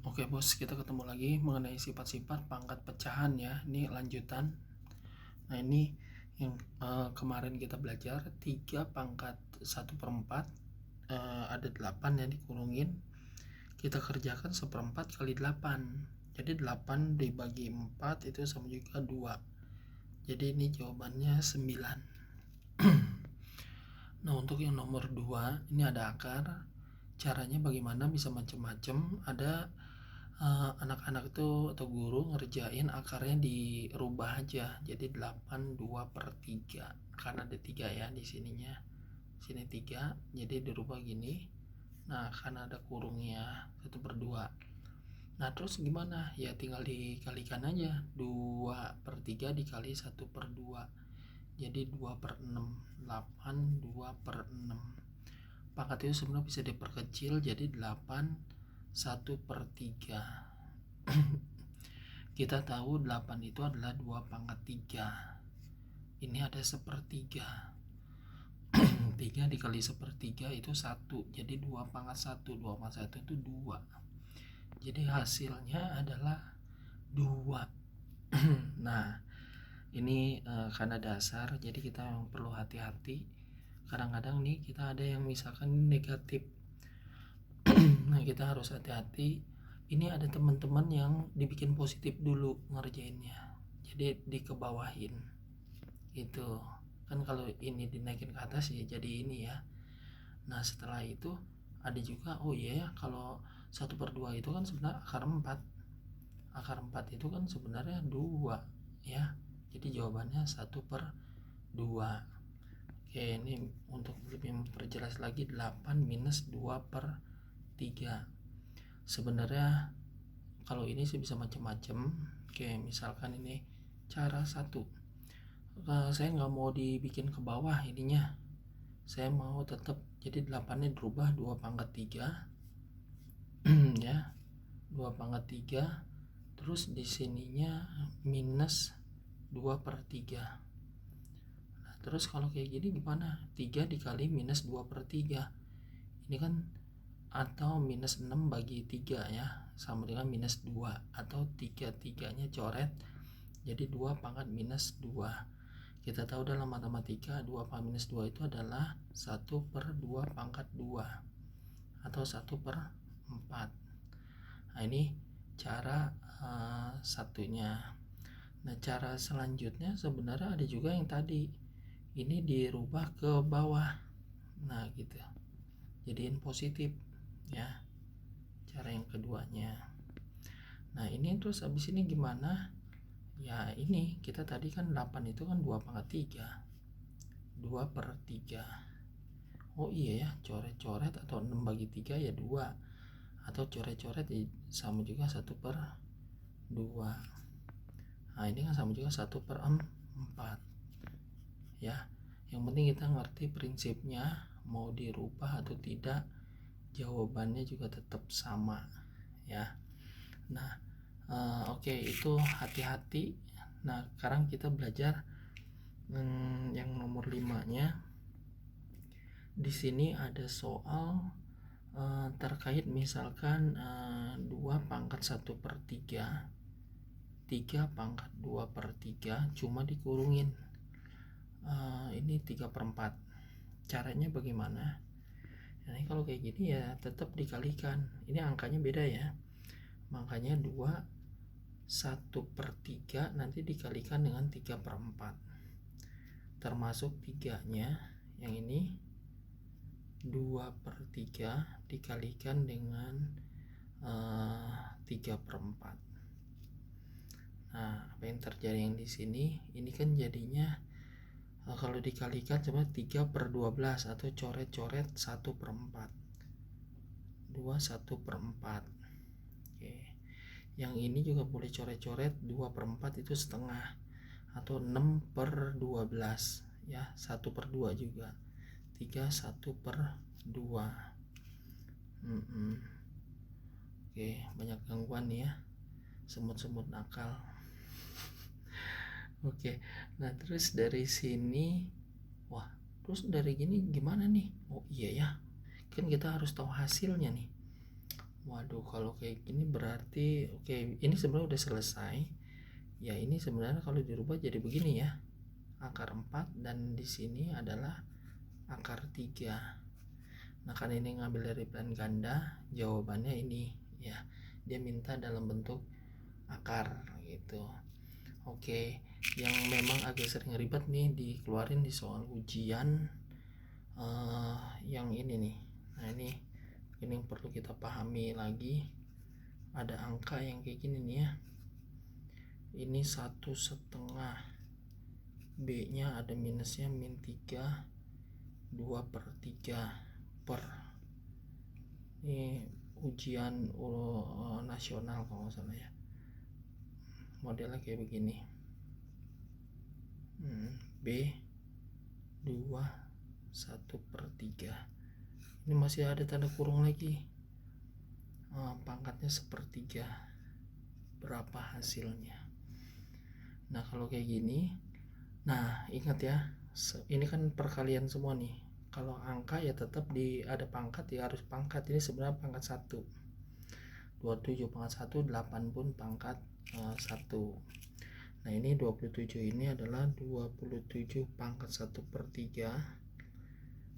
Oke bos, kita ketemu lagi mengenai sifat-sifat pangkat pecahan ya. Ini lanjutan. Nah ini yang kemarin kita belajar 3 pangkat 1/4, ada 8 yang dikurungin. Kita kerjakan 1/4 kali 8. Jadi 8 dibagi 4 itu sama juga 2. Jadi ini jawabannya 9. Nah untuk yang nomor 2 ini ada akar. Caranya bagaimana bisa macam-macam. Ada anak-anak itu atau guru ngerjain akarnya dirubah aja jadi 8/2/3 karena ada 3 ya di sininya, sini 3 jadi dirubah gini. Nah karena ada kurungnya 1/2. Nah terus gimana ya, tinggal dikalikan aja 2/3 dikali 1/2 jadi 2/6, 8/2/6. Pangkat itu sebenarnya bisa diperkecil jadi 8/1/3. Kita tahu 8 itu adalah 2/3. Ini ada 1/3. 3 dikali 1/3 itu 1. Jadi 2/1. 2/1 itu 2. Jadi hasilnya adalah 2. Nah ini karena dasar jadi kita perlu hati-hati. Kadang-kadang nih kita ada yang misalkan negatif. Nah kita harus hati-hati. Ini ada teman-teman yang dibikin positif dulu ngerjainnya, jadi dikebawahin itu kan. Kalau ini dinaikin ke atas ya jadi ini ya. Nah setelah itu ada juga, oh iya ya, kalau 1/2 itu kan sebenarnya akar 4. Akar 4 itu kan sebenarnya 2 ya. Jadi jawabannya 1/2. Oke, ini untuk lebih memperjelas lagi 8 minus 2/3. Sebenarnya kalau ini sih bisa macam-macam. Oke, misalkan ini cara 1. Saya nggak mau dibikin ke bawah ininya. Saya mau tetap jadi 8-nya dirubah 2/3 ya. 2/3 terus di sininya minus 2/3. Nah, terus kalau kayak gini gimana? 3 dikali minus 2/3. Ini kan atau minus 6 bagi 3 ya, sama dengan minus 2, atau 3-3-nya coret jadi 2 pangkat minus 2. Kita tahu dalam matematika 2 pangkat minus 2 itu adalah 1/2/2 atau 1/4. Nah ini cara satunya. Nah cara selanjutnya sebenarnya ada juga yang tadi ini dirubah ke bawah, nah gitu, jadiin positif ya, cara yang keduanya. Nah ini terus habis ini gimana ya, ini kita tadi kan 8 itu kan 2/3, 2/3. Oh iya ya, coret-coret atau 6/3 ya 2, atau coret-coret sama juga 1/2. Nah ini kan sama juga 1/4 ya. Yang penting kita ngerti prinsipnya, mau dirubah atau tidak jawabannya juga tetap sama ya. Nah oke, itu hati-hati. Nah sekarang kita belajar yang nomor 5-nya. Di sini ada soal terkait misalkan 2 pangkat 1/3, 3 pangkat 2/3 cuma dikurungin ini 3/4. Caranya bagaimana? Nah ini kalau kayak gini ya tetap dikalikan, ini angkanya beda ya, makanya 2 1/3 nanti dikalikan dengan 3/4, termasuk 3-nya yang ini 2/3 dikalikan dengan 3/4. Nah apa yang terjadi yang di sini ini kan jadinya kalau dikalikan cuma 3/12 atau coret-coret 1/4, 2 1/4. Oke, yang ini juga boleh coret-coret 2/4 itu setengah atau 6/12 ya, 1/2 juga, 3 1/2. Oke, banyak gangguan nih ya, semut-semut nakal. Oke, nah terus dari sini, wah terus dari gini gimana nih? Oh iya ya, kan kita harus tahu hasilnya nih. Waduh, kalau kayak gini berarti oke, ini sebenarnya udah selesai. Ya, ini sebenarnya kalau dirubah jadi begini ya. Akar 4 dan di sini adalah akar 3. Nah, kan ini ngambil dari plan ganda, jawabannya ini ya. Dia minta dalam bentuk akar gitu. Oke, yang memang agak sering ribet nih dikeluarin di soal ujian yang ini nih. Nah, ini yang perlu kita pahami lagi. Ada angka yang kayak gini nih ya. Ini 1/2, B nya ada minusnya min 3, 2/3 per, ini ujian nasional kalau nggak salah ya, modelnya kayak begini. B 2 1/3, ini masih ada tanda kurung lagi. Pangkatnya 1/3, berapa hasilnya? Nah, kalau kayak gini, nah ingat ya, ini kan perkalian semua nih. Kalau angka ya tetap ada pangkat ya harus pangkat. Ini sebenarnya pangkat 1. 27 pangkat 1, 8 pun pangkat 1. Nah, ini 27 ini adalah 27 pangkat 1/3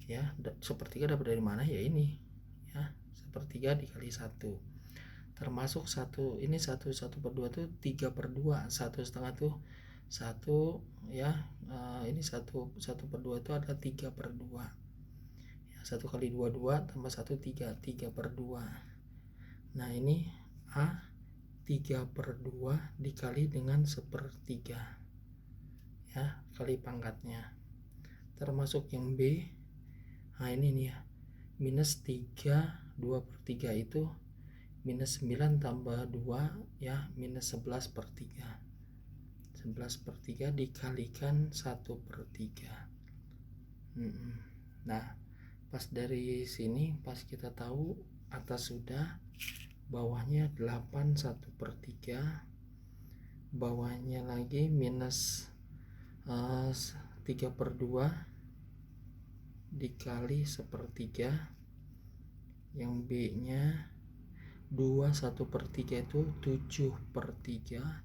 ya. 1/3 dapat dari mana ya, ini ya, 1/3 dikali 1, termasuk 1, ini 1/2 tuh 3/2, 1/2 tuh 1 ya. Ini 1/2 itu adalah 3/2 ya, 1 kali 2 2 tambah 1 3, 3/2. Nah, ini A 3/2 dikali dengan 1/3 ya, kali pangkatnya, termasuk yang B. Nah, ini nih ya, minus 3, 2/3 itu minus 9 tambah 2 ya, minus 11/3. 11/3 dikalikan 1/3. Nah, pas dari sini pas kita tahu atas sudah, bawahnya 8 1/3, bawahnya lagi minus 3/2 dikali 1/3, yang B nya 2 1/3 itu 7/3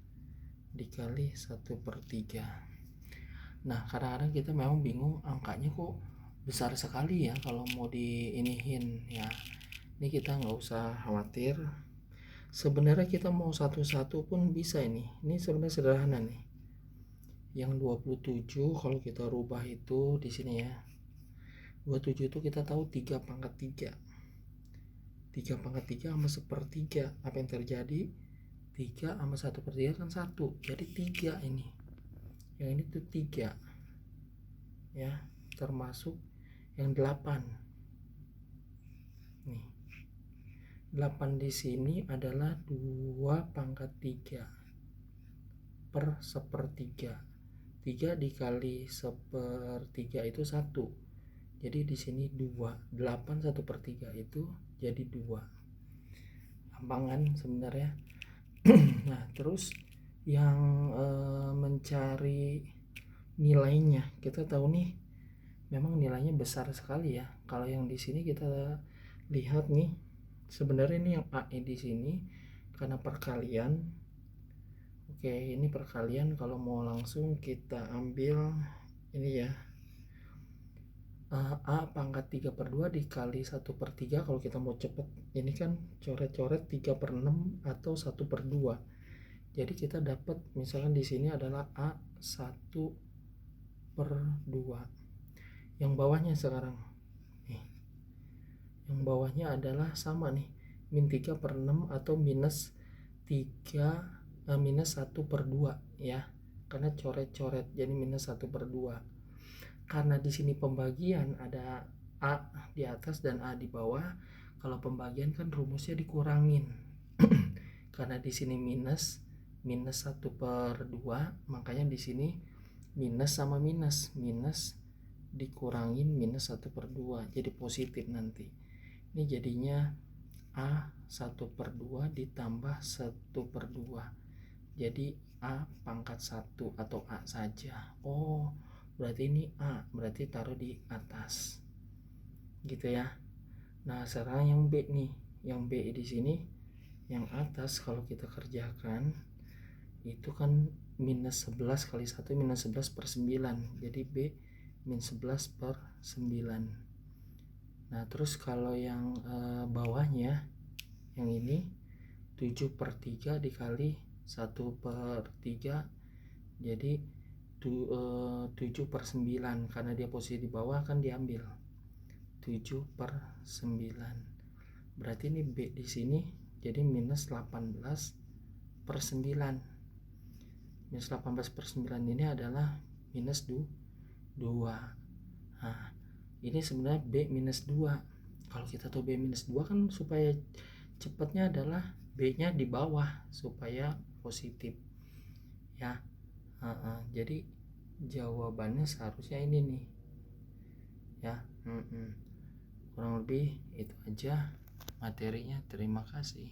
dikali 1/3. Nah, kadang-kadang kita memang bingung, angkanya kok besar sekali ya kalau mau diinihin ya. Ini kita nggak usah khawatir, sebenarnya kita mau satu-satu pun bisa. Ini sebenarnya sederhana nih. Yang 27 kalau kita rubah itu di sini ya, 27 itu kita tahu 3 pangkat 3, 3 pangkat 3 sama 1/3, apa yang terjadi? 3 sama 1/3 kan 1, jadi 3 ini. Yang ini tuh 3 ya, termasuk yang 8 nih. 8 di sini adalah 2 pangkat 3 per 1/3. 3 dikali 1/3 itu 1. Jadi di sini 2. 8 1/3 itu jadi 2. Gampang kan sebenarnya. Nah, terus yang mencari nilainya, kita tahu nih memang nilainya besar sekali ya. Kalau yang di sini kita lihat nih, sebenarnya ini yang A di sini karena perkalian. Oke, ini perkalian. Kalau mau langsung kita ambil ini ya, A pangkat 3/2 dikali 1/3. Kalau kita mau cepet, ini kan coret-coret 3/6 atau 1/2. Jadi kita dapat misalkan di sini adalah A 1/2. Yang bawahnya sekarang nih, yang bawahnya adalah sama nih, min 3/6 atau minus 1/2 ya, karena coret-coret jadi minus 1/2. Karena di sini pembagian ada A di atas dan A di bawah. Kalau pembagian kan rumusnya dikurangin. Karena di sini minus 1/2, makanya di sini minus sama minus dikurangin minus 1/2, jadi positif nanti. Ini jadinya A 1/2 ditambah 1/2, jadi A pangkat 1 atau A saja. Oh, berarti ini A, berarti taruh di atas gitu ya. Nah, sekarang yang B nih, yang B di sini, yang atas kalau kita kerjakan itu kan minus 11 kali 1 minus 11 per 9, jadi B min 11 per 9. Nah terus kalau yang bawahnya yang ini 7 per 3 dikali 1 per 3, jadi 7 per 9, karena dia posisi di bawah kan diambil 7 per 9, berarti ini B di sini jadi minus 18 per 9. Minus 18 per 9 ini adalah minus 2. Nah ini sebenarnya B minus 2. Kalau kita tahu B minus 2 kan supaya cepatnya adalah B nya di bawah supaya positif ya. Jadi jawabannya seharusnya ini nih ya. Kurang lebih itu aja materinya. Terima kasih.